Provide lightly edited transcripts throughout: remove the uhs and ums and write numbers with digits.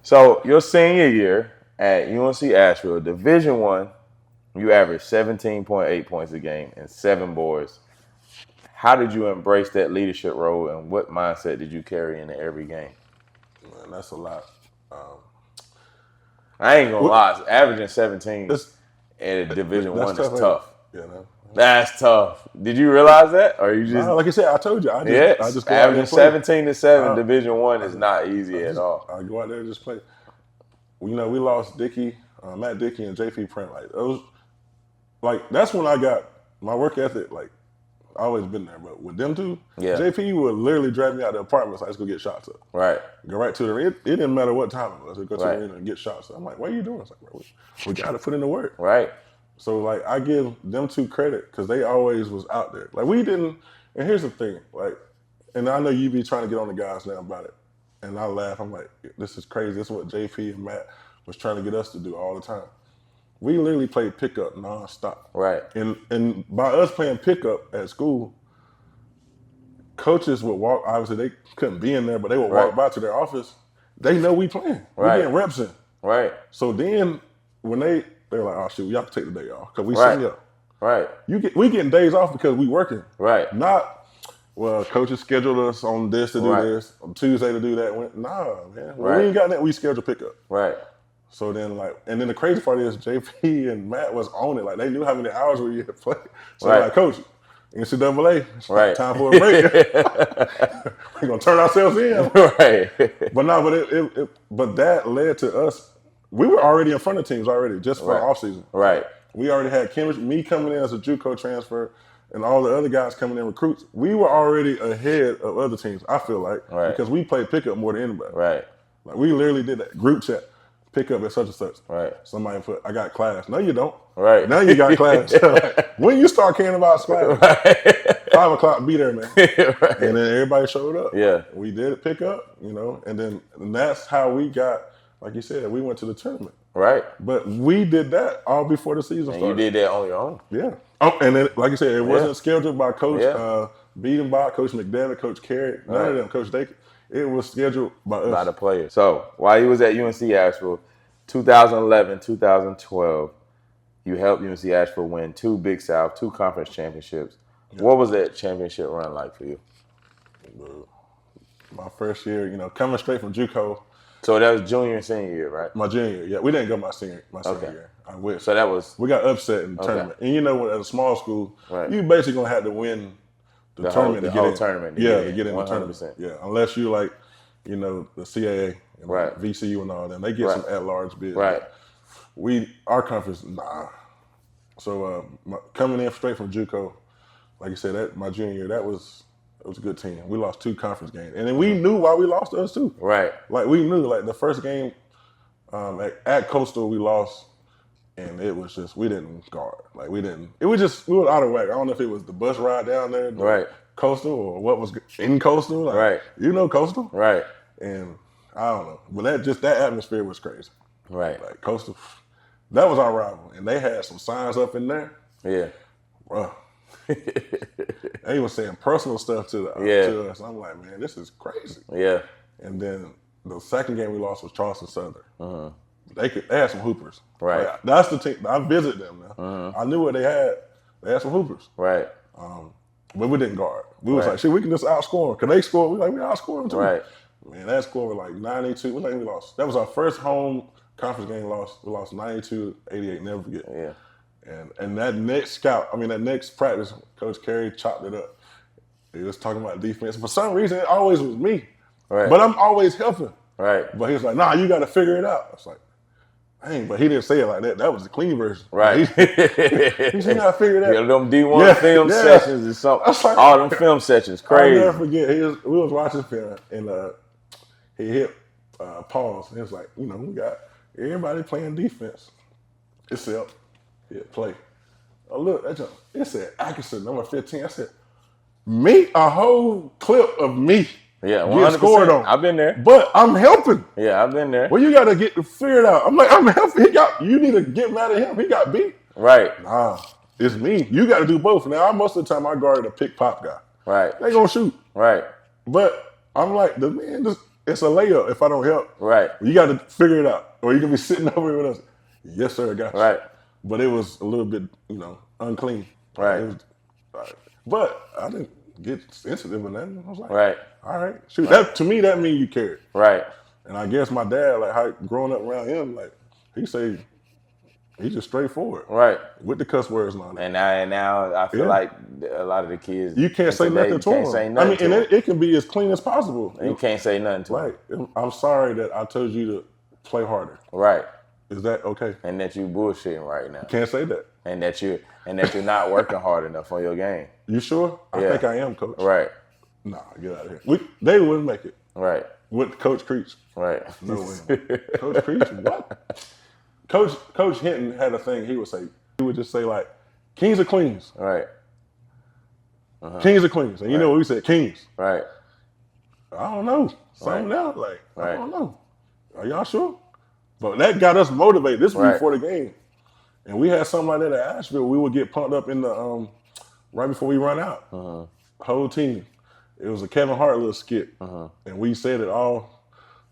So your senior year at UNC Asheville, Division I, you averaged 17.8 points a game and 7 boards. How did you embrace that leadership role, and what mindset did you carry into every game? Man, that's a lot. I ain't gonna What, lie, averaging 17 that's, at Division that's One is tough, ain't it? tough. Yeah, man. That's tough. Did you realize that, or you just? Nah, like I said, I told you, I Yes, just go out there averaging and play. 17-7 Division One is not easy at Just all. I go out there and just play. You know, we lost Dickey, Matt Dickey, and JP Print. Like those, like that's when I got my work ethic. Like I always been there, but with them two, Yeah. JP would literally drive me out of the apartment. So let's go get shots up. Right. Go right to the arena. It didn't matter what time it was. We'd go to Right. the arena and get shots. I'm like, what are you doing? It's like, bro, we got to put in the work. Right. So like I give them two credit because they always was out there. Like we didn't. And here's the thing, like, and I know you be trying to get on the guys now about it, and I laugh. I'm like, this is crazy. This is what JP and Matt was trying to get us to do all the time. We literally played pickup nonstop. Right. And by us playing pickup at school, coaches would walk. Obviously, they couldn't be in there, but they would walk by to their office. They know we playing. Right. We getting reps in. Right. So then when they're like, oh shit, we have to take the day off because we Right. senior. Right. We getting days off because we working. Right. Not, well, coaches scheduled us on this to do Right. this, on Tuesday to do that. Nah, man. When Right. we ain't got that, we schedule pickup. Right. So then, like, and then the crazy part is JP and Matt was on it. Like, they knew how many hours we had to play. So, Right. like, coach, NCAA, it's Right. time for a break. We're going to turn ourselves in. Right. But no, but that led to us. We were already in front of teams already, just for Right. the offseason. Right. We already had chemistry. Me coming in as a JUCO transfer and all the other guys coming in recruits. We were already ahead of other teams, I feel like, Right. because we played pickup more than anybody. Right. Like, we literally did that group chat, pick up at such and such. Right. Somebody put, I got class. No, you don't. Right. Now you got class. Like, when you start caring about class, Right. 5 o'clock, be there, man. Right. And then everybody showed up. Yeah. We did it, pick up, and that's how we got, like you said, we went to the tournament. Right. But we did that all before the season started. And you did that on your own. Yeah. Oh, and then, like I said, it wasn't scheduled by Coach Yeah. Biedenbach, Coach McDevitt, Coach Carey, none of them, Coach Dakin. It was scheduled by us. By the players. So while you was at UNC Asheville, 2011, 2012, you helped UNC Asheville win 2 Big South, 2 conference championships. Yeah. What was that championship run like for you? My first year, coming straight from JUCO. So that was junior and senior year, right? My junior year, yeah. We didn't go my senior year. I wish. So that was... We got upset in the tournament. And at a small school, right. you basically going to have to win the tournament to get in. Tournament. To get in 100%. The tournament. Yeah, unless you like, the CAA and right. VCU and all them. They get some at-large bids. Right. Our conference, nah. So coming in straight from JUCO, like I said, my junior year, it was a good team. We lost 2 conference games. And then we knew why we lost those 2. Right. Like, we knew, like, the first game at Coastal, we lost, and it was just, we didn't guard. Like, we were out of whack. I don't know if it was the bus ride down there, right. Coastal, or what was in Coastal. Like, right. Coastal? Right. And I don't know. But that atmosphere was crazy. Right. Like, Coastal, that was our rival. And they had some signs up in there. Yeah. Bro. They were saying personal stuff to us. I'm like, man, this is crazy. Yeah. And then the second game we lost was Charleston Southern. Uh-huh. They had some hoopers. Right. Like, that's the team. I visited them now. Uh-huh. I knew what they had. They had some hoopers. Right. But we didn't guard. We was like, shit, we can just outscore them. Cause they scored. We outscored them too. Right. Man, that score was like 92. We lost. That was our first home conference game loss. We lost 92-88. Never forget. Yeah. And that next practice, Coach Carey chopped it up. He was talking about defense. For some reason, it always was me. Right. But I'm always helping. Right. But he was like, nah, you got to figure it out. I was like, dang, but he didn't say it like that. That was the clean version. Right. He said, you got to figure it out. Yeah, them D1 film sessions and something. Like, all them film sessions, crazy. I'll never forget. We was watching film, and he hit pause. And it was like, we got everybody playing defense. Except play. Oh, look, it said Atkinson, number 15. I said, me? A whole clip of me. Yeah, 100%. Get scored on. I've been there. But I'm helping. Yeah, I've been there. Well, you got to get figured out. I'm like, I'm helping. You need to get mad at him. He got beat. Right. Nah, it's me. You got to do both. Now, most of the time, I guarded a pick pop guy. Right. They going to shoot. Right. But I'm like, the man just, it's a layup if I don't help. Right. You got to figure it out. Or you can be sitting over here with us. Yes, sir, I got you. Right. But it was a little bit, unclean. Right. It was, but I didn't get sensitive or nothing. I was like, Right. all right. Shoot, that to me, that means you cared. Right. And I guess my dad, like, how growing up around him, like, he say, he's just straightforward. Right. With the cuss words and all that. And now I feel like a lot of the kids. You can't say nothing to them. Say nothing I mean, and it can be as clean as possible. You can't say nothing to them. Right. I'm sorry that I told you to play harder. Right. Is that okay? And that you bullshitting right now. You can't say that. And that you're not working hard enough on your game. You sure? I think I am, Coach. Right. Nah, get out of here. They wouldn't make it. Right. With Coach Creech. Right. No way. Coach Creech? What? Coach Hinton had a thing he would say. He would just say, like, kings or queens? Right. Kings or queens? And you know what we said? Kings. Right. I don't know. Something else. Like, right. I don't know. Are y'all sure? But that got us motivated. This was before the game. And we had something like that at Asheville. We would get pumped up in the right before we run out. Whole team. It was a Kevin Hart little skit. And we said it all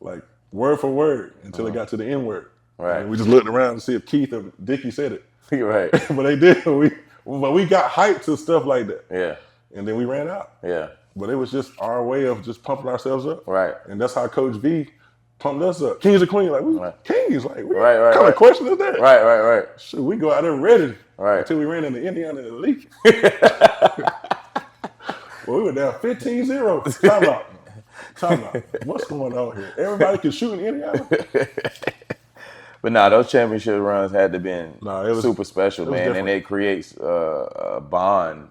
like word for word until it got to the N word. Right. And we just looked around to see if Keith or Dickie said it. Right. But they did. But we got hyped to stuff like that. Yeah. And then we ran out. Yeah. But it was just our way of just pumping ourselves up. Right. And that's how Coach V pumped us up. Kings or queens, like, we kings. Like, what kind of question is that? Right. Shoot, we go out there ready. Right. Until we ran into Indiana in the league. Well, we were down 15-0. Time out. What's going on here? Everybody can shoot in Indiana? But those championship runs had to been super special, man. Different. And it creates a bond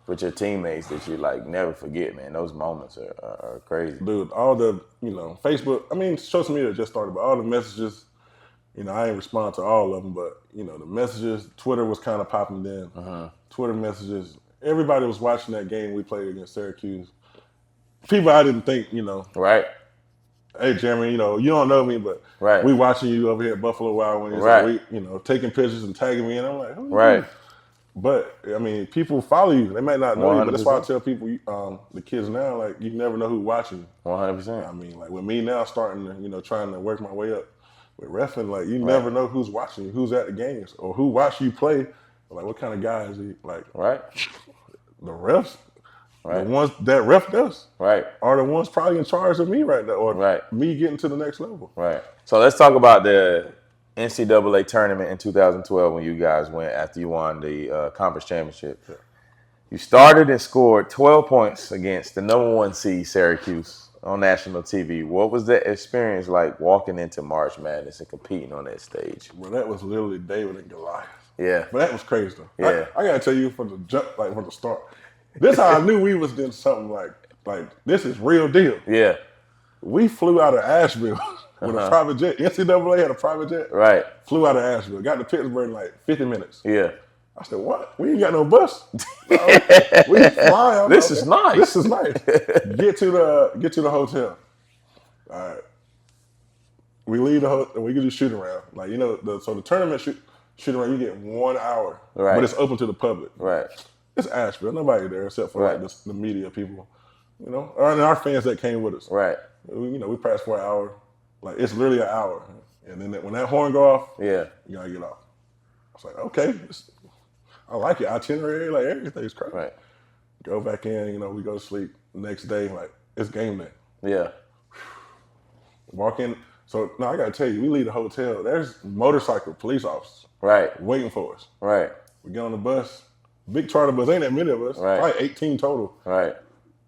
with your teammates that you like never forget, man. Those moments are crazy. Dude, all the, Facebook, social media just started, but all the messages, I ain't respond to all of them, but, the messages, Twitter was kind of popping then. Twitter messages, everybody was watching that game we played against Syracuse. People I didn't think, Right. Hey, Jeremy, you don't know me, but we watching you over here at Buffalo Wild Wings. Right. We, taking pictures and tagging me, and I'm like, right. But, people follow you. They might not know 100%. You, but that's why I tell people, the kids now, like, you never know who's watching you. 100%. Like, with me now starting to, trying to work my way up with reffing, like, you never know who's watching you, who's at the games, or who watch you play. Like, what kind of guy is he? Like, the refs, the ones that ref us, are the ones probably in charge of me right now, or me getting to the next level. Right. So let's talk about the NCAA tournament in 2012 when you guys went after you won the conference championship. Yeah. You started and scored 12 points against the number 1 seed Syracuse on national TV. What was that experience like walking into March Madness and competing on that stage? Well, that was literally David and Goliath. Yeah. But that was crazy though. Yeah. I gotta tell you from the jump, like from the start. This how I knew we was doing something like this is real deal. Yeah. We flew out of Asheville with a private jet. NCAA had a private jet. Right. Flew out of Asheville. Got to Pittsburgh in like 50 minutes. Yeah. I said, what? We ain't got no bus. We fly out. This is nice. This is nice. Get to the hotel. All right. We leave the hotel. We get to shoot around. Like, so the tournament shoot around, you get 1 hour. Right. But it's open to the public. Right. It's Asheville. Nobody there except for like the media people. And our fans that came with us. Right. We practiced for an hour. Like, it's literally an hour. And then when that horn go off, you gotta get off. I was like, okay. I like it. Itinerary, like everything's crazy. Right. Go back in, we go to sleep. The next day, like, it's game day. Yeah. Walk in. So, now I gotta tell you, we leave the hotel. There's motorcycle police officers. Right. Waiting for us. Right. We get on the bus. Big charter bus. Ain't that many of us. Right. Probably 18 total.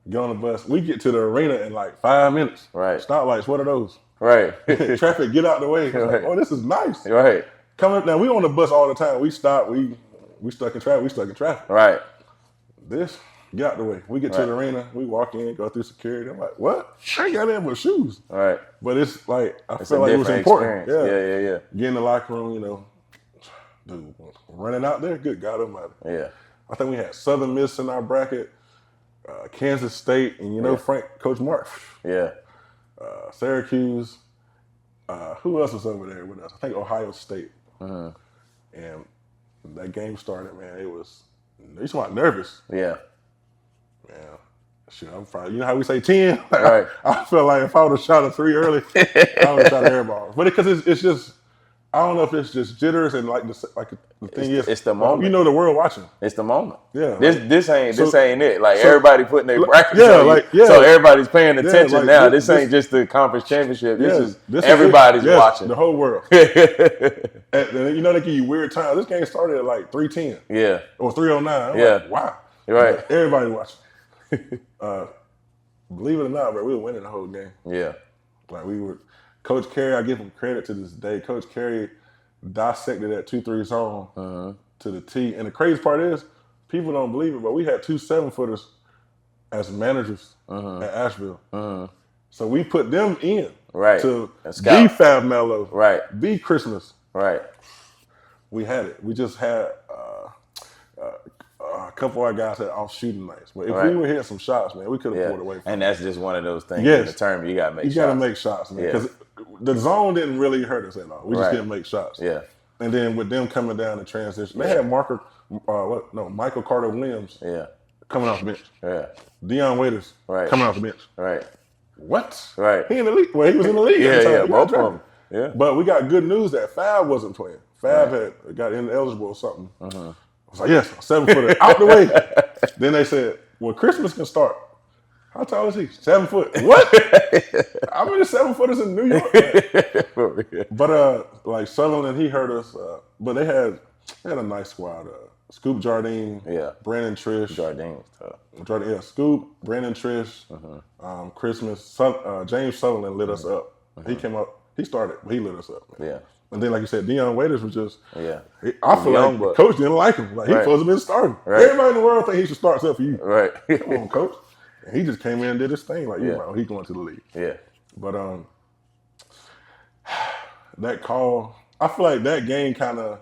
Get on the bus. We get to the arena in like 5 minutes. Right. Stoplights, what are those? Right. Traffic, get out the way. Like, oh, this is nice. Right. Coming now, we on the bus all the time. We stop. We stuck in traffic. Right. This, get out the way. We get to the arena. We walk in, go through security. I'm like, what? I ain't got that but shoes. Right. But it's like I feel like it was important. Yeah. Get in the locker room, dude, running out there. Good God Almighty. Yeah. I think we had Southern Miss in our bracket, Kansas State, and Frank, Coach Mark. Yeah. Syracuse. Who else was over there with us? I think Ohio State. And that game started, man. You talking about nervous. Yeah. Yeah. Shit, I'm probably, you know how we say 10? Right. I feel like if I would have shot a 3 early, I would have shot an air ball. But because it's just, I don't know if it's just jitters and like the thing is, it's the moment. You know, the world watching. It's the moment. Yeah. This ain't it. Like everybody putting their brackets yeah, on like, you. yeah. So everybody's paying attention like, now. This ain't just the conference championship. This everybody's watching. The whole world. And you know they give you weird times. This game started at like 3:10. Yeah. Or 3:09. Yeah. Like, wow. Right. But everybody watching. Believe it or not, bro, we were winning the whole game. Yeah. Like we were. Coach Carey, I give him credit to this day. Coach Carey dissected that 2-3 zone to the T. And the crazy part is, people don't believe it, but we had 2 7-footers as managers at Asheville. So we put them in to be Fab Mello, be Christmas. Right. We had it. We just had a couple of our guys had off shooting nights. But if we were hitting some shots, man, we could have pulled away from it. And that's just one of those things in the tournament. You got to make shots. You got to make shots, man. Because the zone didn't really hurt us at all. We just didn't make shots. Yeah. And then with them coming down the transition, they had Michael Carter Williams coming off the bench. Yeah. Deion Waiters coming off the bench. Right. What? Right. He in the league. Well, he was in the league at the time. Yeah, both of them. Yeah. But we got good news that Fab wasn't playing. Fab had got ineligible or something. I was like, yes, 7-footer, out the way. Then they said, well, Christmas can start. How tall is he? 7 foot. What? How many 7-footers in New York? But like Sutherland, he hurt us. But they had a nice squad. Scoop Jardine, Brandon Trish. Jardine was tough. Jardine, Scoop, Brandon Trish, Christmas. James Sutherland lit us up. He came up. He started, but he lit us up. Man. Yeah. And then, like you said, Deion Waiters was just. Yeah. I feel like the coach didn't like him. Like he supposed to have been starting. Right. Everybody in the world think he should start except for you. Right. Come on, coach. And he just came in and did his thing. Like, you know, he's going to the league. Yeah. But that call, I feel like that game kind of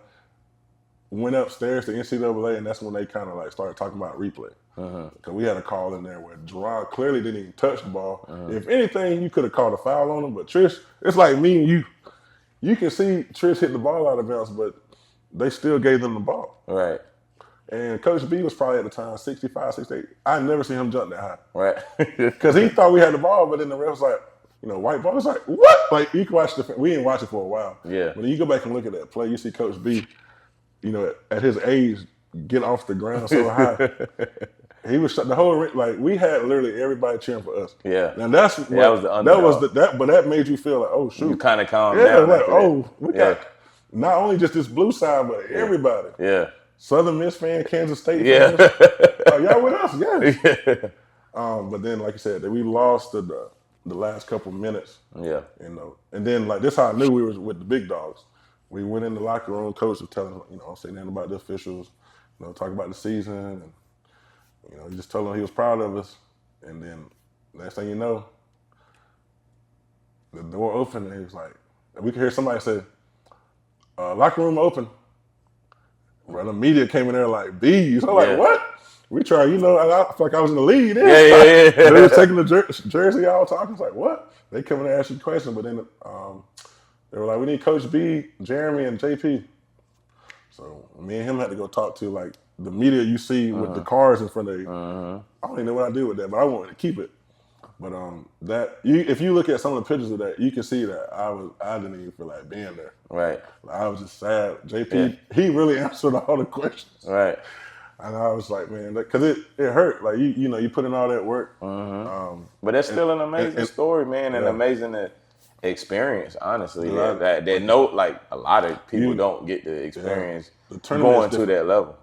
went upstairs to NCAA, and that's when they kind of like started talking about replay. Because we had a call in there where Jerron clearly didn't even touch the ball. If anything, you could have called a foul on him. But Trish, it's like me and you. You can see Trish hit the ball out of bounds, but they still gave them the ball. Right. And Coach B was probably at the time 65, 68. I never seen him jump that high. Right. Because he thought we had the ball, but then the ref was like, white ball. It's like, what? Like, you can watch we didn't watch it for a while. Yeah. But then you go back and look at that play, you see Coach B, at his age, get off the ground so high. He was the whole we had literally everybody cheering for us. Yeah, and that's what, that was the underdog. But that made you feel like, oh shoot, you kind of calmed down. Like we got not only just this blue side, but everybody. Yeah, Southern Miss fan, Kansas State fans. Y'all with us? Yes. But then, like you said, we lost the last couple minutes. Yeah, and then like this, how I knew we was with the big dogs. We went in the locker room. Coach was telling say nothing about the officials. Talk about the season and. He just told him he was proud of us. And then next thing you know, the door opened and he was like, we could hear somebody say, locker room open. Well, the media came in there like bees. I'm like, what? We tried, I felt like I was in the lead. Yeah. They was taking the jersey all talking. I was like, what? They come in there and ask you questions, but then they were like, we need Coach B, Jeremy, and JP. So me and him had to go talk to like the media you see with the cars in front of you. I don't even know what I did with that, but I wanted to keep it. But if you look at some of the pictures of that, you can see that I didn't even feel like being there. Right. I was just sad. JP, he really answered all the questions. Right. And I was like, man, because it hurt. Like you put in all that work. But that's still an amazing story, man, and amazing experience. Honestly, that a lot of people don't get to experience going to that level.